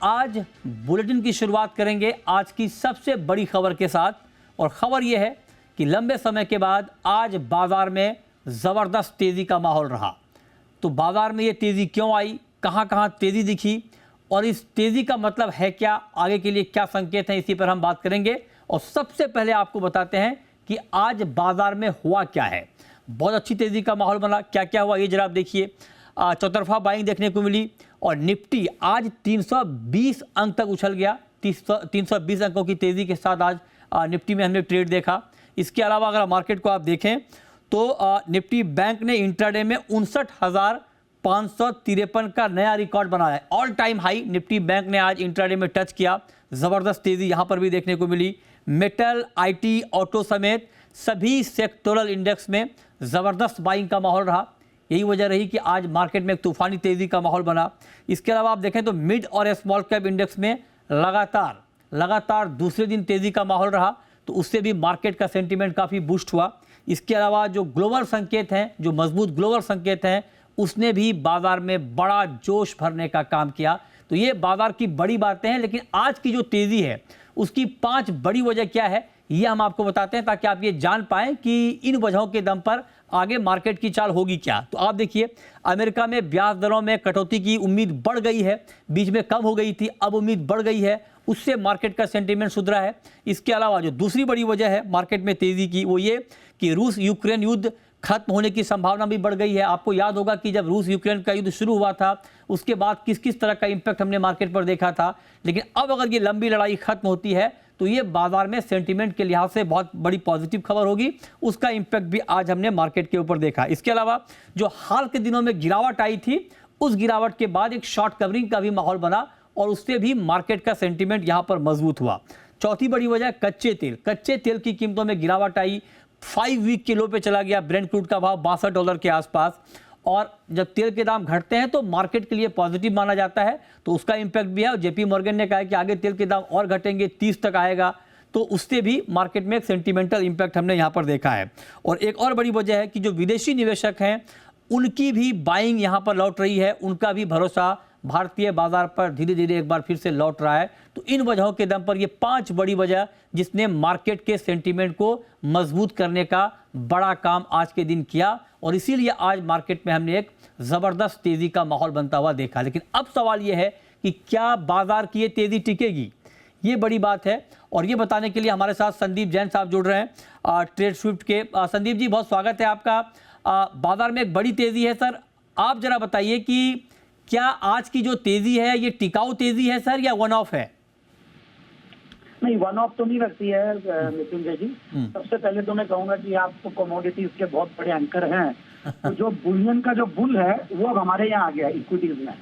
आज बुलेटिन की शुरुआत करेंगे आज की सबसे बड़ी खबर के साथ। और खबर यह है कि लंबे समय के बाद आज बाजार में ज़बरदस्त तेज़ी का माहौल रहा। तो बाजार में ये तेज़ी क्यों आई, कहां कहां तेज़ी दिखी और इस तेज़ी का मतलब है क्या, आगे के लिए क्या संकेत हैं, इसी पर हम बात करेंगे। और सबसे पहले आपको बताते हैं कि आज बाजार में हुआ क्या है। बहुत अच्छी तेज़ी का माहौल बना। क्या क्या हुआ ये जरा आप देखिए। चौतरफा बाइंग देखने को मिली और निफ्टी आज 320 अंक तक उछल गया। 320 अंकों की तेज़ी के साथ आज निफ्टी में हमने ट्रेड देखा। इसके अलावा अगर मार्केट को आप देखें तो निफ्टी बैंक ने इंट्राडे में 59,553 का नया रिकॉर्ड बनाया है। All time high Nifty bank ने आज इंट्राडे में टच किया। ज़बरदस्त तेज़ी यहाँ पर भी देखने को मिली। मेटल, आईटी, ऑटो समेत सभी सेक्टोरल इंडेक्स में ज़बरदस्त बाइंग का माहौल रहा। यही वजह रही कि आज मार्केट में एक तूफानी तेज़ी का माहौल बना। इसके अलावा आप देखें तो मिड और स्मॉल कैप इंडेक्स में लगातार दूसरे दिन तेज़ी का माहौल रहा, तो उससे भी मार्केट का सेंटीमेंट काफ़ी बूस्ट हुआ। इसके अलावा जो ग्लोबल संकेत हैं, जो मजबूत ग्लोबल संकेत हैं, उसने भी बाजार में बड़ा जोश भरने का काम किया। तो ये बाजार की बड़ी बातें हैं, लेकिन आज की जो तेज़ी है उसकी 5 बड़ी वजह क्या है ये हम आपको बताते हैं, ताकि आप ये जान पाएं कि इन वजहों के दम पर आगे मार्केट की चाल होगी क्या। तो आप देखिए, अमेरिका में ब्याज दरों में कटौती की उम्मीद बढ़ गई है। बीच में कम हो गई थी, अब उम्मीद बढ़ गई है, उससे मार्केट का सेंटीमेंट सुधरा है। इसके अलावा जो दूसरी बड़ी वजह है मार्केट में तेज़ी की, वो ये कि रूस यूक्रेन युद्ध खत्म होने की संभावना भी बढ़ गई है। आपको याद होगा कि जब रूस यूक्रेन का युद्ध शुरू हुआ था उसके बाद किस किस तरह का इंपैक्ट हमने मार्केट पर देखा था। लेकिन अब अगर ये लंबी लड़ाई खत्म होती है तो ये बाजार में सेंटीमेंट के लिहाज से बहुत बड़ी पॉजिटिव खबर होगी। उसका इंपैक्ट भी आज हमने मार्केट के ऊपर देखा। इसके अलावा जो हाल के दिनों में गिरावट आई थी, उस गिरावट के बाद एक शॉर्ट कवरिंग का भी माहौल बना और उससे भी मार्केट का सेंटीमेंट यहां पर मजबूत हुआ। चौथी बड़ी वजह कच्चे तेल की कीमतों में गिरावट आई। 5 वीक के लो पे चला गया ब्रेंट क्रूड का भाव $62 के आसपास। और जब तेल के दाम घटते हैं तो मार्केट के लिए पॉजिटिव माना जाता है, तो उसका इंपैक्ट भी है। और जेपी मॉर्गन ने कहा कि आगे तेल के दाम और घटेंगे, 30 तक आएगा, तो उससे भी मार्केट में एक सेंटीमेंटल इंपैक्ट हमने यहाँ पर देखा है। और एक और बड़ी वजह है कि जो विदेशी निवेशक हैं उनकी भी बाइंग यहाँ पर लौट रही है, उनका भी भरोसा भारतीय बाजार पर धीरे धीरे एक बार फिर से लौट रहा है। तो इन वजहों के दम पर ये 5 बड़ी वजह जिसने मार्केट के सेंटीमेंट को मजबूत करने का बड़ा काम आज के दिन किया, और इसीलिए आज मार्केट में हमने एक ज़बरदस्त तेज़ी का माहौल बनता हुआ देखा। लेकिन अब सवाल ये है कि क्या बाजार की ये तेज़ी टिकेगी, ये बड़ी बात है। और ये बताने के लिए हमारे साथ संदीप जैन साहब जुड़ रहे हैं ट्रेड स्विफ्ट के। संदीप जी, बहुत स्वागत है आपका। बाजार में एक बड़ी तेज़ी है सर, आप जरा बताइए कि क्या आज की जो तेज़ी है ये टिकाऊ तेज़ी है सर या वन ऑफ है? नहीं, वन ऑफ तो नहीं लगती है मृत्युंजय जी। सबसे पहले तो मैं कहूंगा कि आप तो कमोडिटीज के बहुत बड़े एंकर हैं। तो जो बुलियन का जो बुल है वो अब हमारे यहाँ आ गया इक्विटीज में।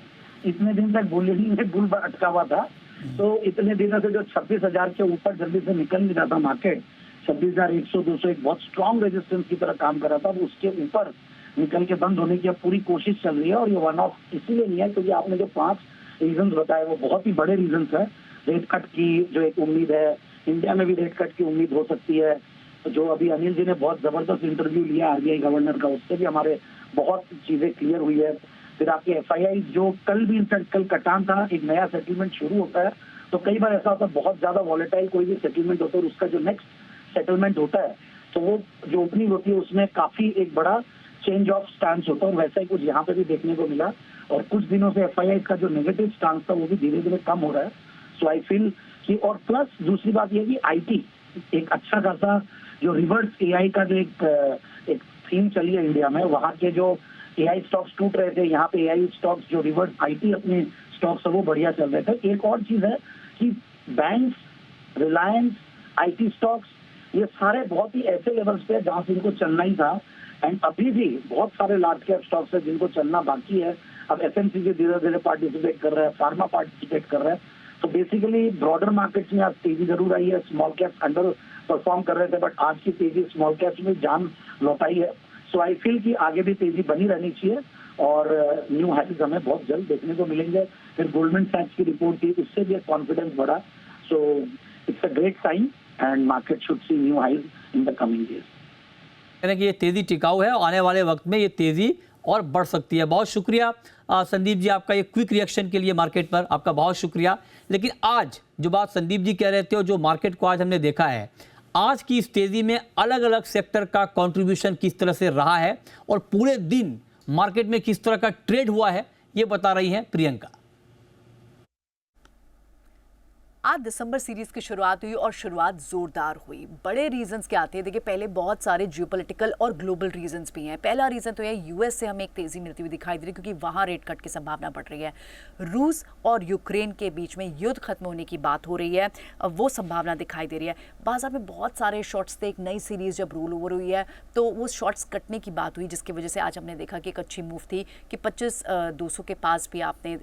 इतने दिन तक बुलियन में बुल अटका हुआ था, तो इतने दिनों से जो 26,000 के ऊपर जल्दी से निकल नहीं रहा था मार्केट, 26,100-200 एक बहुत स्ट्रॉन्ग रेजिस्टेंस की तरह काम कर रहा था, उसके ऊपर निकल के बंद होने की अब पूरी कोशिश चल रही है। और ये वन ऑफ इसीलिए नहीं है क्योंकि आपने जो 5 रीजन बताए वो बहुत ही बड़े रीजन है। रेट कट की जो एक उम्मीद है, इंडिया में भी रेट कट की उम्मीद हो सकती है। जो अभी अनिल जी ने बहुत जबरदस्त इंटरव्यू लिया आरबीआई गवर्नर का, उससे भी हमारे बहुत चीजें क्लियर हुई है। फिर आपके एफआईआई जो कल भी कल कटान था, एक नया सेटलमेंट शुरू होता है, तो कई बार ऐसा होता है बहुत ज्यादा वॉलेटाइल कोई भी सेटलमेंट होता है और उसका जो नेक्स्ट सेटलमेंट होता है तो वो जो ओपनिंग होती है उसमें काफी एक बड़ा चेंज ऑफ स्टांस होता है, और वैसा ही कुछ यहाँ पे भी देखने को मिला। और कुछ दिनों से एफआईआई का जो नेगेटिव स्टांस था वो भी धीरे धीरे कम हो रहा है। सो आई फील कि, और प्लस दूसरी बात ये कि आईटी एक अच्छा खासा जो रिवर्स एआई का जो एक थीम चली है इंडिया में, वहाँ के जो एआई स्टॉक्स टूट रहे थे, यहाँ पे एआई स्टॉक्स जो रिवर्स आईटी अपने स्टॉक्स है वो बढ़िया चल रहे थे। एक और चीज है कि बैंक्स, रिलायंस, आईटी स्टॉक्स ये सारे बहुत ही ऐसे लेवल्स पे जहाँ से इनको चलना ही था। एंड अभी भी बहुत सारे लार्ज कैप स्टॉक्स है जिनको चलना बाकी है। अब एफएमसीजी धीरे धीरे पार्टिसिपेट कर रहा है, फार्मा पार्टिसिपेट कर रहा है। तो बेसिकली ब्रॉडर मार्केट्स में आज तेजी जरूर आई है। स्मॉल कैप्स अंडर परफॉर्म कर रहे थे, बट आज की तेजी स्मॉल कैप्स में जान लौटाई है। सो आई फील कि आगे भी तेजी बनी रहनी चाहिए और न्यू हाइज हमें बहुत जल्द देखने को मिलेंगे। फिर गोल्डमैन सैक्स की रिपोर्ट थी, उससे भी कॉन्फिडेंस बढ़ा। So it's a great sign and market should see new highs in the coming days. यानी कि ये तेज़ी टिकाऊ है और आने वाले वक्त में ये तेज़ी और बढ़ सकती है। बहुत शुक्रिया संदीप जी, आपका ये क्विक रिएक्शन के लिए मार्केट पर आपका बहुत शुक्रिया। लेकिन आज जो बात संदीप जी कह रहे थे और जो मार्केट को आज हमने देखा है, आज की इस तेजी में अलग अलग सेक्टर का कंट्रीब्यूशन किस तरह से रहा है और पूरे दिन मार्केट में किस तरह का ट्रेड हुआ है, ये बता रही हैं प्रियंका। आज दिसंबर सीरीज की शुरुआत हुई और शुरुआत जोरदार हुई। बड़े रीजंस क्या आते हैं, देखिए पहले बहुत सारे जियोपॉलिटिकल और ग्लोबल रीजंस भी हैं। पहला रीजन तो है यूएस से हमें एक तेजी मिलती हुई दिखाई दे रही है क्योंकि वहां रेट कट की संभावना बढ़ रही है। रूस और यूक्रेन के बीच में युद्ध खत्म होने की बात हो रही है, वो संभावना दिखाई दे रही है। बाजार में बहुत सारे शॉर्ट्स थे, एक नई सीरीज जब रोल ओवर हुई है तो वो शॉर्ट्स कटने की बात हुई, जिसकी वजह से आज हमने देखा कि एक अच्छी मूव थी कि 25,200 के पास भी आपने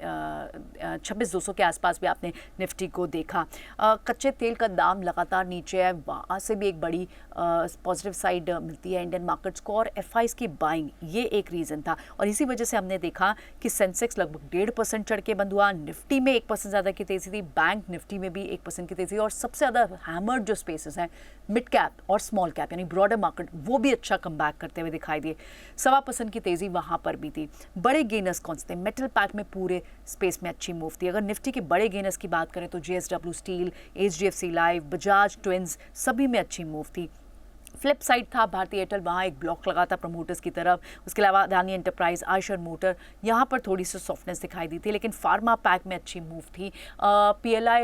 26,200 के आसपास भी आपने निफ्टी को देखा। कच्चे तेल का दाम लगातार नीचे है, वहाँ से भी एक बड़ी पॉजिटिव साइड मिलती है इंडियन मार्केट्स को, और एफआईज की बाइंग, ये एक रीज़न था। और इसी वजह से हमने देखा कि सेंसेक्स लगभग 1.5% चढ़ के बंद हुआ, निफ्टी में 1% ज़्यादा की तेज़ी थी, बैंक निफ्टी में भी 1% की तेज़ी, और सबसे ज़्यादा हैमर्ड जो स्पेसेस हैं मिड कैप और स्मॉल कैप यानी ब्रॉडर मार्केट, वो भी अच्छा कम बैक करते हुए दिखाई दिए। 1.25% की तेज़ी वहाँ पर भी थी। बड़े गेनर्स कौन से थे? मेटल पैक में पूरे स्पेस में अच्छी मूव थी। अगर निफ्टी के बड़े गेनर्स की बात करें तो JSW steel, HDFC life, Bajaj twins, सभी में अच्छी मूव थी। फ्लिप साइड था भारतीय एयरटेल, वहाँ एक ब्लॉक लगा था प्रमोटर्स की तरफ। उसके अलावा अदानी एंटरप्राइज, आयशर मोटर, यहाँ पर थोड़ी सी सॉफ्टनेस दिखाई दी थी, लेकिन फार्मा पैक में अच्छी मूव थी। PLI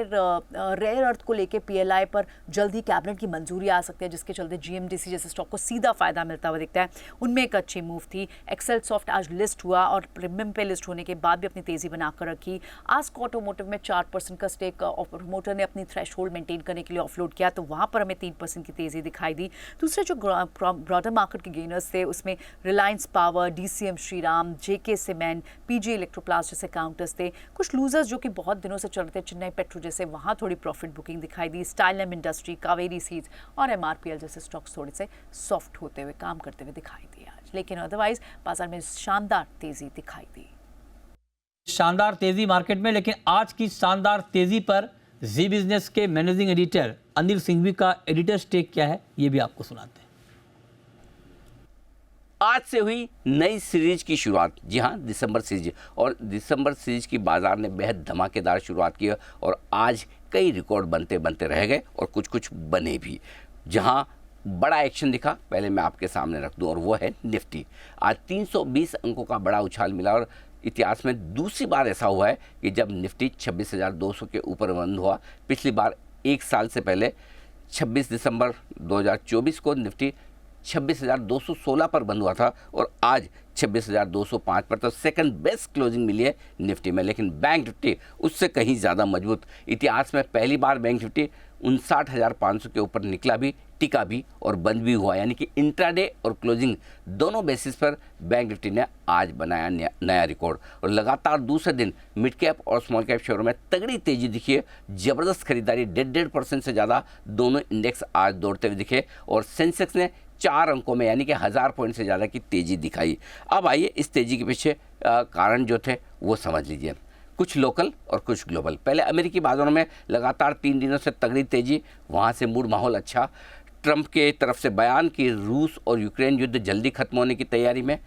रेयर अर्थ को लेके PLI पर जल्द ही कैबिनेट की मंजूरी आ सकती है, जिसके चलते GMDC जैसे स्टॉक को सीधा फायदा मिलता हुआ दिखता है, उनमें एक अच्छी मूव थी। एक्सेल सॉफ्ट आज लिस्ट हुआ और प्रीमियम पे लिस्ट होने के बाद भी अपनी तेज़ी बनाकर रखी। आस्क ऑटोमोटिव में 4% का स्टेक प्रमोटर ने अपनी थ्रेशहोल्ड मेंटेन करने के लिए ऑफलोड किया, तो वहाँ पर हमें 3% की तेज़ी दिखाई दी। दूसरे जो ब्रॉडर मार्केट के गेनर्स थे उसमें Reliance power, DCM Shriram, JK cement, PG Electroplast जैसे काउंटर्स थे। कुछ लूजर्स जो कि बहुत दिनों से चल रहे थे, चेन्नई पेट्रो जैसे, वहाँ थोड़ी प्रॉफिट बुकिंग दिखाई दी। स्टाइलम इंडस्ट्री, कावेरी सीड्स और MRPL जैसे स्टॉक्स थोड़े से सॉफ्ट होते हुए, काम करते हुए दिखाई दिए आज, लेकिन अदरवाइज बाजार में शानदार तेजी दिखाई दी। शानदार तेजी मार्केट में, लेकिन आज की शानदार तेजी पर जी बिजनेस के मैनेजिंग एडिटर अनिल सिंघवी का एडिटर टेक क्या है, ये भी आपको सुनाते हैं। आज से हुई नई सीरीज की शुरुआत, जी हाँ, दिसंबर सीरीज, और दिसंबर सीरीज की बाजार ने बेहद धमाकेदार शुरुआत की और आज कई रिकॉर्ड बनते बनते रह गए और कुछ कुछ बने भी। जहाँ बड़ा एक्शन दिखा, पहले मैं आपके सामने रख दूं, और वो है निफ्टी। आज 320 अंकों का बड़ा उछाल मिला और इतिहास में दूसरी बार ऐसा हुआ है कि जब निफ्टी 26,200 के ऊपर बंद हुआ। पिछली बार एक साल से पहले 26 दिसंबर 2024 को निफ्टी 26,216 पर बंद हुआ था और आज 26,205 पर, तो सेकंड बेस्ट क्लोजिंग मिली है निफ्टी में। लेकिन बैंक निफ्टी उससे कहीं ज़्यादा मजबूत। इतिहास में पहली बार बैंक निफ्टी 59,500 के ऊपर निकला भी, टिका भी और बंद भी हुआ, यानी कि इंट्राडे और क्लोजिंग दोनों बेसिस पर बैंक निफ्टी ने आज बनाया नया रिकॉर्ड। और लगातार दूसरे दिन मिड कैप और स्मॉल कैप शेयरों में तगड़ी तेजी दिखी है, ज़बरदस्त खरीदारी, 1.5% से ज़्यादा दोनों इंडेक्स आज दौड़ते हुए दिखे और सेंसेक्स ने 4 अंकों में यानी कि 1000 पॉइंट से ज़्यादा की तेज़ी दिखाई। अब आइए इस तेज़ी के पीछे कारण जो थे वो समझ लीजिए, कुछ लोकल और कुछ ग्लोबल। पहले अमेरिकी बाजारों में लगातार 3 दिनों से तगड़ी तेज़ी, वहाँ से मूड माहौल अच्छा। ट्रंप के तरफ से बयान कि रूस और यूक्रेन युद्ध जल्दी खत्म होने की तैयारी में,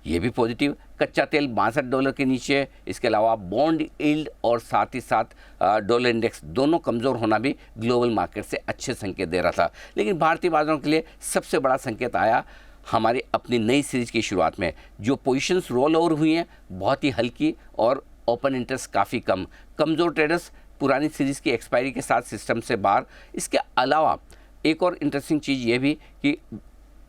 ये भी पॉजिटिव। कच्चा तेल $62 के नीचे, इसके अलावा बॉन्ड यील्ड और साथ ही साथ डॉलर इंडेक्स दोनों कमज़ोर होना भी ग्लोबल मार्केट से अच्छे संकेत दे रहा था। लेकिन भारतीय बाजारों के लिए सबसे बड़ा संकेत आया हमारी अपनी नई सीरीज़ की शुरुआत में। जो पोजीशंस रोल ओवर हुई हैं बहुत ही हल्की और ओपन इंटरेस्ट काफ़ी कम, कमज़ोर ट्रेडर्स पुरानी सीरीज़ की एक्सपायरी के साथ सिस्टम से बाहर। इसके अलावा एक और इंटरेस्टिंग चीज़ ये भी कि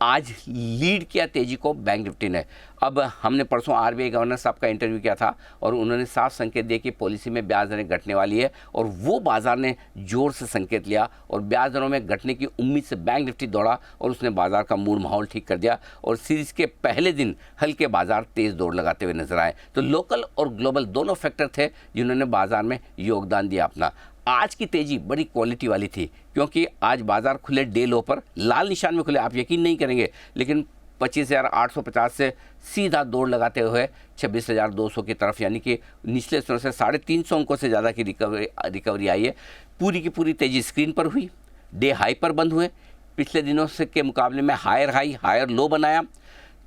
आज लीड किया तेजी को बैंक निफ्टी ने। अब हमने परसों RBI गवर्नर साहब का इंटरव्यू किया था और उन्होंने साफ संकेत दिए कि पॉलिसी में ब्याज दरें घटने वाली है, और वो बाजार ने जोर से संकेत लिया और ब्याज दरों में घटने की उम्मीद से बैंक निफ्टी दौड़ा और उसने बाजार का मूड माहौल ठीक कर दिया और सीरीज़ के पहले दिन हल्के बाजार तेज़ दौड़ लगाते हुए नजर आए। तो लोकल और ग्लोबल दोनों फैक्टर थे जिन्होंने बाजार में योगदान दिया अपना। आज की तेज़ी बड़ी क्वालिटी वाली थी क्योंकि आज बाजार खुले डे लो पर, लाल निशान में खुले, आप यकीन नहीं करेंगे, लेकिन 25,850 से सीधा दौड़ लगाते हुए 26,200 की तरफ, यानी कि निचले स्तरों से 350 अंकों से ज़्यादा की रिकवरी आई है। पूरी की पूरी तेज़ी स्क्रीन पर हुई, डे हाई पर बंद हुए, पिछले दिनों से के मुकाबले में हायर हाई हायर लो बनाया।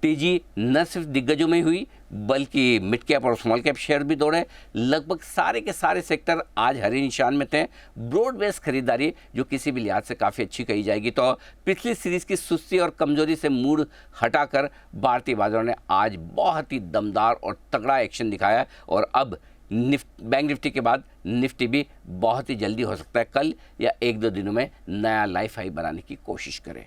तेजी न सिर्फ दिग्गजों में हुई बल्कि मिड कैप और स्मॉल कैप शेयर भी दौड़े। लगभग सारे के सारे सेक्टर आज हरे निशान में थे। ब्रॉड बेस्ड खरीदारी जो किसी भी लिहाज से काफ़ी अच्छी कही जाएगी। तो पिछली सीरीज की सुस्ती और कमजोरी से मूड हटाकर भारतीय बाजारों ने आज बहुत ही दमदार और तगड़ा एक्शन दिखाया और अब बैंक निफ्टी के बाद निफ्टी भी बहुत ही जल्दी हो सकता है कल या 1-2 दिनों में नया लाइफ हाई बनाने की कोशिश करे।